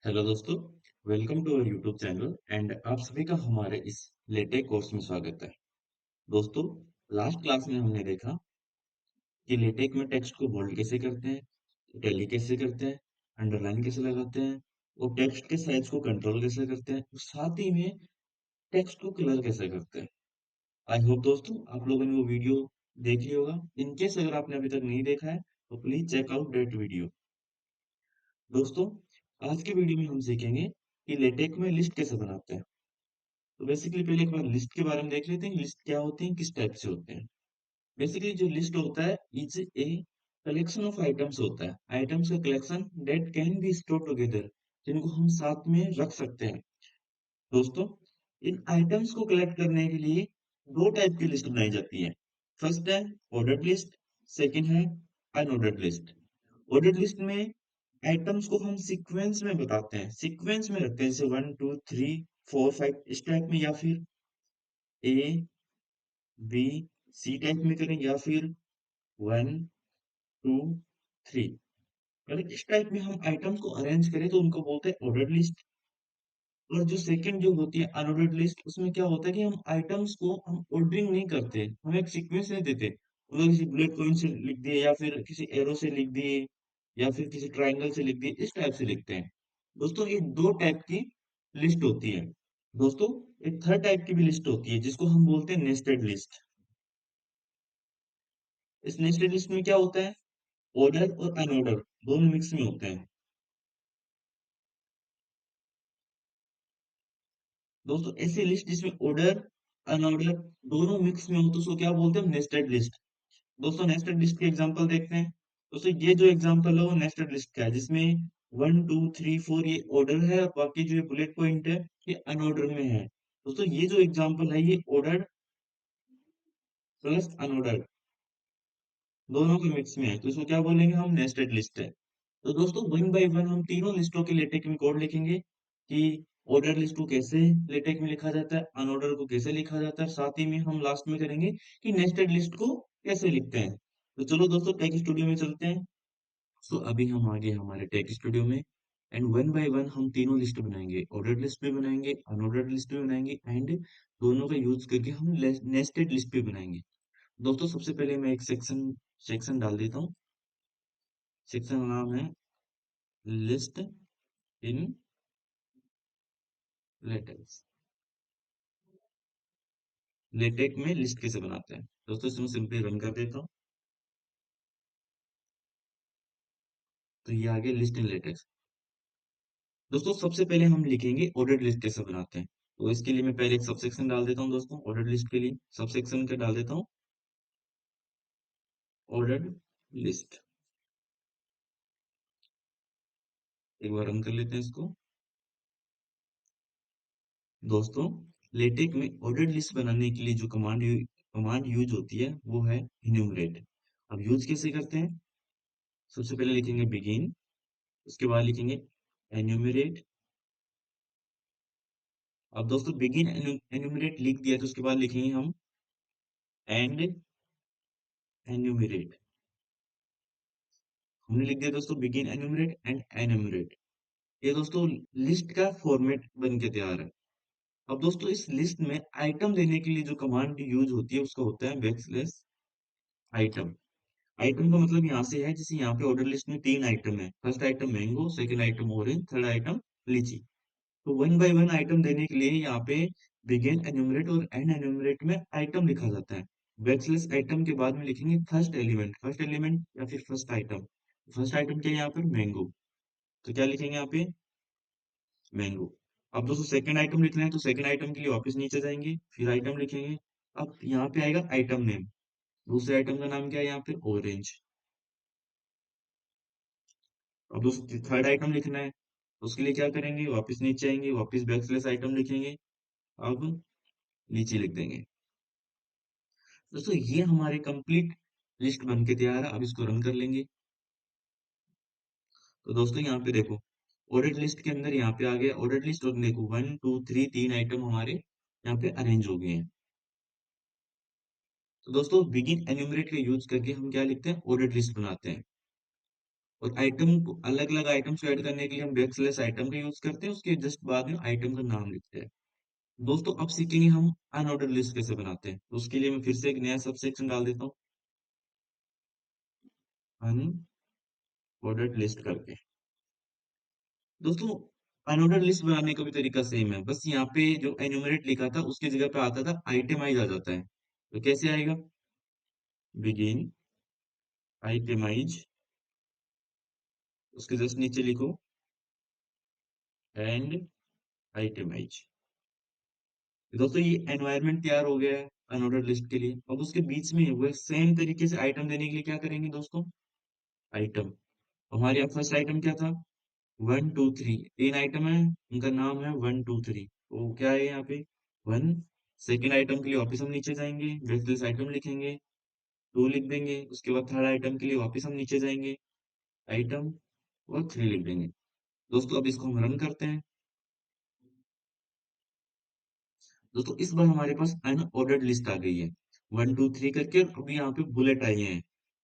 Hello दोस्तों, welcome to our YouTube channel and आप सभी का हमारे इस लेटेक कोर्स में स्वागत है। दोस्तों, लास्ट क्लास में हमने देखा कि लेटेक में टेक्स्ट को बोल्ड कैसे करते हैं, इटैलिक कैसे करते हैं, अंडरलाइन कैसे लगाते हैं, और टेक्स्ट के साइज को कंट्रोल कैसे करते हैं, और साथ ही में टेक्स्ट को कलर कैसे करते हैं। आई होप दोस्तों आप लोगों ने वो वीडियो देख लिया होगा। इन केस अगर आपने अभी तक नहीं देखा है तो please check out that video. दोस्तों, आज के वीडियो में हम सीखेंगे कि लेटेक में लिस्ट कैसे बनाते हैं। तो बेसिकली पहले एक बार लिस्ट के बारे में देख लेते हैं। लिस्ट क्या होती है, किस टाइप से होते हैं। बेसिकली जो लिस्ट होता है is a collection of items होता है। आइटम्स का collection that can be store together, जिनको हम साथ में रख सकते हैं। दोस्तों, इन आइटम्स को कलेक्ट करने के लिए दो टाइप की लिस्ट बनाई जाती है। फर्स्ट है ऑर्डर्ड लिस्ट, सेकंड है अनऑर्डर्ड लिस्ट। ऑर्डर्ड लिस्ट में आइटम्स को हम सीक्वेंस में बताते हैं, सीक्वेंस में रखते हैं, जैसे 1 2 3 4 5 इस टाइप में, या फिर ए बी सी टाइप में करें, या फिर 1 2 3। अगर इस टाइप में हम आइटम्स को अरेंज करें तो उनको बोलते हैं ऑर्डर्ड लिस्ट। और जो सेकंड जो होती है अनऑर्डर्ड लिस्ट, उसमें क्या होता है कि हम आइटम्स को हम ऑर्डरिंग नहीं करते, हम एक सीक्वेंस नहीं देते। मतलब किसी बुलेट पॉइंट से लिख दिए, या फिर किसी एरो से लिख दिए, या फिर किसी ट्रायंगल से लिख दिए, इस टाइप से लिखते हैं। दोस्तों, ये दो टाइप की लिस्ट होती है। दोस्तों, एक थर्ड टाइप की भी लिस्ट होती है जिसको हम बोलते हैं नेस्टेड लिस्ट। इस नेस्टेड लिस्ट में क्या होता है, ऑर्डर और अनऑर्डर दोनों मिक्स में होते हैं। दोस्तों, ऐसी लिस्ट जिसमें ऑर्डर अनऑर्डर दोनों मिक्स में हो तो उसको क्या बोलते हैं, नेस्टेड लिस्ट। दोस्तों, नेस्टेड लिस्ट के एग्जांपल देखते हैं। दोस्तों, ये जो एग्जांपल है वो नेस्टेड लिस्ट का है, जिसमें 1 2 3 4 ये ऑर्डर है और बाकी जो ये बुलेट पॉइंट है ये अनऑर्डर में है। दोस्तों, ये जो एग्जांपल है ये ऑर्डर प्लस अनऑर्डर दोनों के मिक्स में है, तो इसको क्या बोलेंगे हम, नेस्टेड लिस्ट है। तो दोस्तों, वन बाय वन हम तीनों लिस्टों के लेटेक में कोड लिखेंगे कि ऑर्डर लिस्ट को कैसे लेटेक में लिखा जाता है, अनऑर्डर को कैसे लिखा जाता है, साथ ही में हम लास्ट में करेंगे कि नेस्टेड लिस्ट को कैसे लिखते हैं। तो चलो दोस्तों, टेक स्टूडियो में चलते हैं। तो अभी हम आ गए हमारे टेक स्टूडियो में, एंड वन बाय वन हम तीनों लिस्ट बनाएंगे, ऑर्डर्ड लिस्ट भी बनाएंगे, अनऑर्डर्ड लिस्ट भी बनाएंगे, एंड दोनों का यूज करके हम नेस्टेड लिस्ट भी बनाएंगे। दोस्तों, सबसे पहले मैं एक सेक्शन सेक्शन डाल देता हूँ। सेक्शन का नाम है लिस्ट इन लेटेक्स। लेटेक में लिस्ट कैसे बनाते हैं। दोस्तों, इसमें सिंपली रन कर देता हूँ। तो ये आ गया लिस्ट इन लेटेक्स। दोस्तों, सबसे पहले हम लिखेंगे ऑर्डर्ड लिस्ट कैसे बनाते हैं। तो इसके लिए मैं पहले एक सबसेक्शन डाल देता हूँ। दोस्तों, ऑर्डर्ड लिस्ट के लिए सबसेक्शन का डाल देता हूँ, ऑर्डर्ड लिस्ट। एक बार रन कर लेते हैं इसको। दोस्तों, लेटेक में ऑर्डर्ड लिस्ट बनाने के लिए जो कमांड यूज होती है वो है इन्यूमरेट। अब यूज कैसे करते हैं, सबसे पहले लिखेंगे बिगिन, उसके बाद लिखेंगे एन्यूमरेट। अब दोस्तों, बिगिन एन्यूमरेट लिख दिया तो उसके बाद लिखेंगे हम एंड एन्यूमरेट। हमने लिख दिया दोस्तों बिगिन एन्यूमरेट एंड एन्यूमरेट। ये दोस्तों लिस्ट का फॉर्मेट बन के तैयार है। अब दोस्तों, इस लिस्ट में आइटम देने के लिए जो कमांड यूज होती है उसका होता है बैकस्लैश आइटम। आइटम का मतलब यहाँ से है, जैसे यहाँ पे ऑर्डर लिस्ट में 3 आइटम है। First item mango, second item orange, third item लीची। तो वन बाय वन आइटम देने के लिए यहाँ पे बिगिन एन्यूमरेट और एंड एन्यूमरेट में आइटम लिखा जाता है। बैकस्लैश आइटम के बाद में लिखेंगे फर्स्ट एलिमेंट, फर्स्ट एलिमेंट या फिर फर्स्ट आइटम। फर्स्ट आइटम क्या है यहाँ पर, मैंगो। तो क्या लिखेंगे यहाँ पे, मैंगो। अब दोस्तों, सेकंड आइटम लिखना है तो सेकंड आइटम के लिए वापस नीचे जाएंगे, फिर आइटम लिखेंगे। अब यहाँ पे आएगा आइटम नेम। दूसरे आइटम का नाम क्या है यहाँ पे, ऑरेंज। अब दोस्तों, थर्ड आइटम लिखना है, उसके लिए क्या करेंगे, वापस नीचे आएंगे, वापस बैकस्लैश आइटम लिखेंगे। अब नीचे लिख देंगे। दोस्तों, ये हमारे कंप्लीट लिस्ट बन के तैयार है। अब इसको रन कर लेंगे। तो दोस्तों, यहाँ पे देखो ऑर्डर्ड लिस्ट के अंदर यहाँ पे आ गया ऑर्डर्ड लिस्ट, और देखो 1 2 3 3 आइटम हमारे यहाँ पे अरेंज हो गए हैं। तो दोस्तों, बिगिन एन्यूमरेट का यूज करके हम क्या लिखते हैं, ऑर्डर्ड लिस्ट बनाते हैं। और आइटम को अलग-अलग आइटम्स को ऐड करने के लिए हम बैकस्लैश आइटम का यूज़ करते हैं, उसके जस्ट बाद में आइटम का नाम लिखते हैं। दोस्तों अब सीखेंगे हम अनऑर्डर्ड लिस्ट कैसे बनाते हैं। तो उसके लिए मैं फिर से एक नया सबसेक्शन डाल देता हूँ, अनऑर्डर्ड लिस्ट करके। दोस्तों अनऑर्डर्ड लिस्ट बनाने का भी तरीका सेम है, बस यहाँ पे जो एन्यूमरेट लिखा था उसकी जगह पे आता था आइटमाइज़ आ जाता है। तो कैसे आएगा? बिगिन आइटमाइज़, उसके जस्ट नीचे लिखो एंड आइटमाइज़। दोस्तों ये एनवायरनमेंट तैयार हो गया है अनऑर्डर्ड लिस्ट के लिए। अब उसके बीच में वह सेम तरीके से आइटम देने के लिए क्या करेंगे दोस्तों? आइटम। हमारे यहाँ फर्स्ट आइटम क्या था? 1 2 3 3 आइटम है, उनका नाम है 1 2 3। तो क्या है यहाँ पे? 1। सेकंड आइटम के लिए वापस हम नीचे जाएंगे, ब्रेथलेस आइटम लिखेंगे, 2 लिख देंगे। उसके बाद थर्ड आइटम के लिए वापस हम नीचे जाएंगे, आइटम और 3 लिख देंगे। दोस्तों अब इसको हम रन करते हैं। दोस्तों इस बार हमारे पास अनऑर्डर्ड लिस्ट आ गई है, 1 2 3 करके। और अभी यहाँ पे बुलेट आई हैं,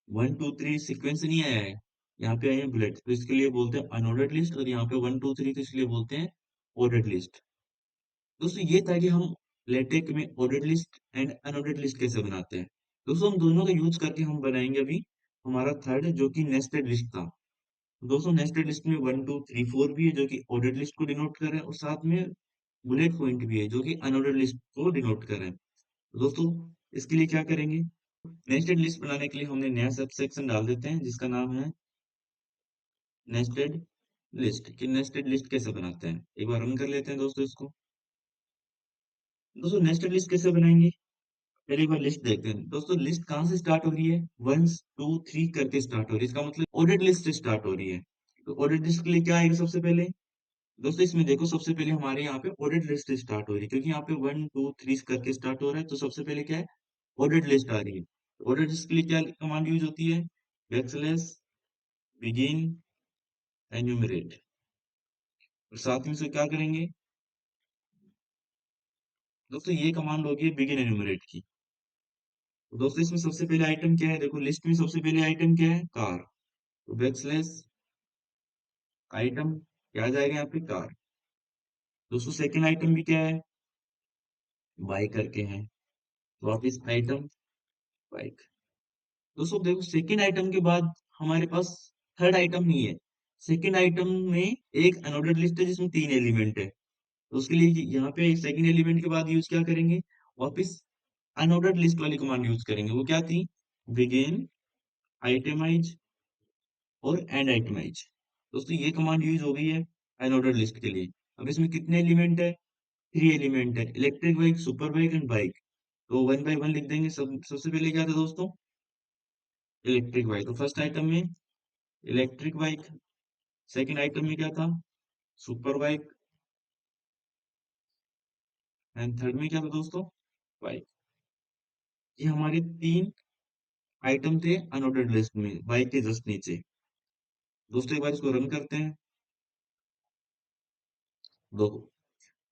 1 2 3 सीक्वेंस नहीं आया है, यहाँ पे आई है बुलेट। तो इसके लिए बोलते हैं अनऑर्डर्ड लिस्ट, और यहाँ पे 1 2 3 तो इसलिए बोलते हैं ऑर्डर्ड लिस्ट। दोस्तों ये था कि हम लेटेक में ordered list and unordered list कैसे बनाते हैं। दोस्तों हम दोनों का यूज करके हम बनाएंगे अभी हमारा थर्ड, जो कि नेस्टेड लिस्ट था। दोस्तों नेस्टेड लिस्ट में 1 2 3 4 भी है, जो कि ऑर्डर्ड लिस्ट को डिनोट कर रहे हैं, और साथ में बुलेट पॉइंट भी है, जो कि अनऑर्डर्ड लिस्ट को डिनोट कर रहे हैं। दोस्तों इसके लिए क्या करेंगे? नेस्टेड लिस्ट बनाने के लिए हमने नया सबसेक्शन डाल देते हैं, जिसका नाम है नेस्टेड लिस्ट। कि नेस्टेड लिस्ट कैसे बनाते हैं, एक बार रन कर लेते हैं दोस्तों इसको। दोस्तों नेस्टेड लिस्ट कैसे बनाएंगे, पहले एक बार लिस्ट देखते हैं। दोस्तों लिस्ट कहाँ से स्टार्ट हो रही है? 1 2 3 करके स्टार्ट हो रही है, इसका मतलब ऑर्डर्ड लिस्ट से स्टार्ट हो रही है। तो ऑर्डर्ड लिस्ट के लिए क्या आएगा सबसे पहले? दोस्तों इसमें देखो, सबसे पहले हमारे यहाँ पे ऑर्डर्ड लिस्ट से स्टार्ट हो रही है, क्योंकि यहाँ पे 1 2 3 करके स्टार्ट हो रहा है। तो सबसे पहले क्या है? ऑर्डर्ड लिस्ट आ रही है। ऑर्डर्ड लिस्ट के लिए क्या कमांड यूज होती है? Backslash begin enumerate. और साथ में से क्या करेंगे? दोस्तों ये कमांड होगी बिगिन एन्यूमरेट की। तो दोस्तों इसमें सबसे पहले आइटम क्या है? देखो लिस्ट में सबसे पहले आइटम क्या है? कार। तो बैकस्लैश आइटम क्या आ जाएगा यहाँ पे? कार। दोस्तों सेकंड आइटम भी क्या है? बाइक करके है, तो वापिस आइटम बाइक। दोस्तों देखो सेकंड आइटम के बाद हमारे पास थर्ड आइटम नहीं है। सेकंड आइटम में एक अनऑर्डर्ड लिस्ट है जिसमें 3 एलिमेंट है। तो उसके लिए यहाँ पे सेकंड एलिमेंट के बाद यूज क्या करेंगे? वापिस अनऑर्डर्ड लिस्ट वाली कमांड यूज करेंगे। वो क्या थी? बिगिन आइटमाइज और एंड आइटमाइज। दोस्तों ये कमांड यूज हो गई है अनऑर्डर्ड लिस्ट के लिए। अब इसमें कितने एलिमेंट है? 3 एलिमेंट है, electric bike, super bike and bike. तो वन बाय वन लिख देंगे। सबसे पहले क्या था दोस्तों? Electric bike. तो फर्स्ट आइटम में इलेक्ट्रिक बाइक, सेकंड आइटम में क्या था? सुपर बाइक, एंड थर्ड में क्या था दोस्तों? बाइक। ये हमारे 3 आइटम थे अनऑर्डर्ड लिस्ट में, बाइक के जस्ट नीचे। दोस्तों एक बार इसको रन करते हैं। दो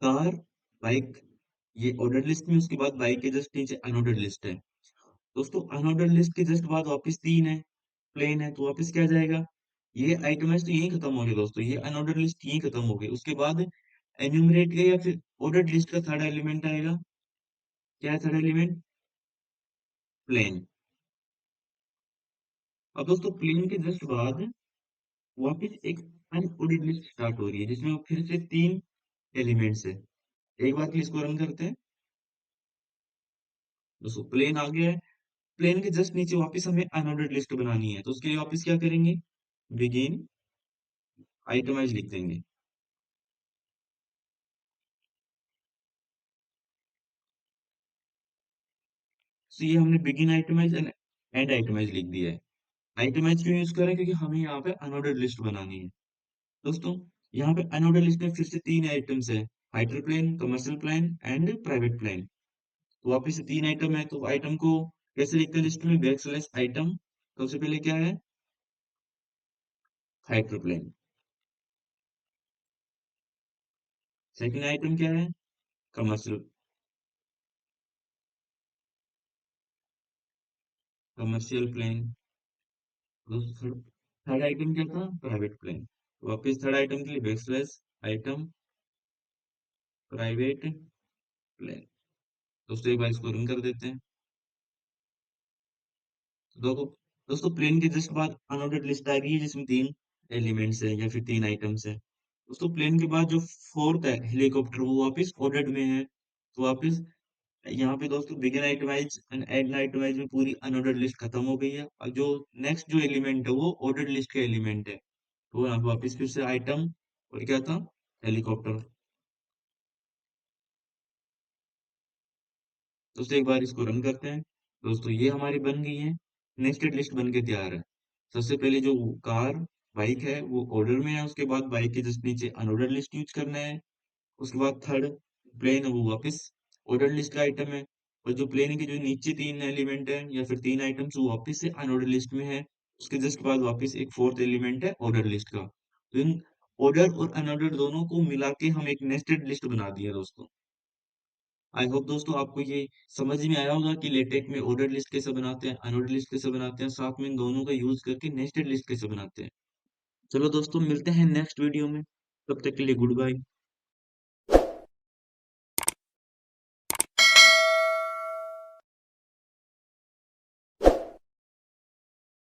कार, बाइक, ये ऑर्डर्ड लिस्ट में, उसके बाद बाइक के जस्ट नीचे अनऑर्डर्ड लिस्ट है। दोस्तों अनऑर्डर्ड लिस्ट के जस्ट बाद वापस 3 है, प्लेन है, तो वापस क्या जाएगा? ये आइटमाइज तो यही खत्म हो गया दोस्तों, ये अनऑर्डर्ड लिस्ट यही खत्म हो गई। उसके बाद एन्यूमरेट का या फिर ऑर्डर्ड लिस्ट का थर्ड एलिमेंट आएगा। क्या है थर्ड एलिमेंट? प्लेन। अब दोस्तों प्लेन के जस्ट बाद वापस एक अनऑर्डर्ड लिस्ट स्टार्ट हो रही है, जिसमें फिर से 3 एलिमेंट्स है। एक बार फिर इसको रन करते हैं। दोस्तों प्लेन आ गया है। प्लेन के जस्ट नीचे वापस हमें अनऑर्डर्ड लिस्ट बनानी है, तो उसके लिए वापस क्या करेंगे? बिगिन आइटमाइज लिख देंगे। तो ये हमने begin itemised and and itemised लिख दिया है। आइटमाइज क्यों यूज कर रहे हैं? क्योंकि हमें यहाँ पे अनऑर्डर्ड लिस्ट बनानी है। दोस्तों यहाँ पे अनऑर्डर्ड लिस्ट में फिर से 3 आइटम्स है, hyper plane, commercial plane and private plane. तो वापस से 3 आइटम है, तो आइटम को कैसे लिखते हैं लिस्ट में? Back slash item. सबसे पहले क्या है? Hyper plane. सेकंड आइटम क्या है? Commercial commercial plane. Third item क्या था? Private plane. वापस थर्ड आइटम के लिए back slash item private plane. दोस्तों एक बार इसको रन कर देते हैं। तो देखो दोस्तों, प्लेन के जस्ट बाद अनऑर्डर्ड लिस्ट आ गई है जिसमें 3 एलिमेंट्स हैं या फिर 3 आइटम्स हैं। दोस्तों प्लेन के बाद जो फोर्थ है हेलीकॉप्टर, वो वापस ऑर्डर्ड में है। तो वापस यहाँ पे दोस्तों begin itemised and and itemised में पूरी अनऑर्डर्ड लिस्ट खत्म हो गई है। और जो नेक्स्ट जो एलिमेंट है वो ऑर्डर्ड लिस्ट का एलिमेंट है। तो यहाँ पे वापस फिर से आइटम और क्या था? हेलीकॉप्टर। दोस्तों एक बार इसको रन करते हैं। दोस्तों ये हमारी बन गई है, नेक्स्टेड लिस्ट बन के तैयार है। सबसे पहले जो कार बाइक है वो ऑर्डर में है, उसके बाद बाइक के जस्ट नीचे अनऑर्डर लिस्ट यूज करना है। उसके बाद थर्ड प्लेन है वो वापस ऑर्डर लिस्ट का आइटम है। और जो प्लेन के जो नीचे 3 एलिमेंट है या फिर 3 आइटम्स वो वापस से अनऑर्डर लिस्ट में है। उसके जस्ट बाद वापस एक फोर्थ एलिमेंट है ऑर्डर लिस्ट का। तो इन ऑर्डर और अनऑर्डर दोनों को मिला के हम एक नेस्टेड लिस्ट बना दिया दोस्तों। आई होप दोस्तों आपको ये समझ में आया होगा कि लेटेक में ऑर्डर लिस्ट कैसे बनाते हैं, अनऑर्डर लिस्ट कैसे बनाते हैं, साथ में इन दोनों का यूज करके नेस्टेड लिस्ट कैसे बनाते हैं। चलो दोस्तों मिलते हैं नेक्स्ट वीडियो में, तब तक के लिए गुड बाय।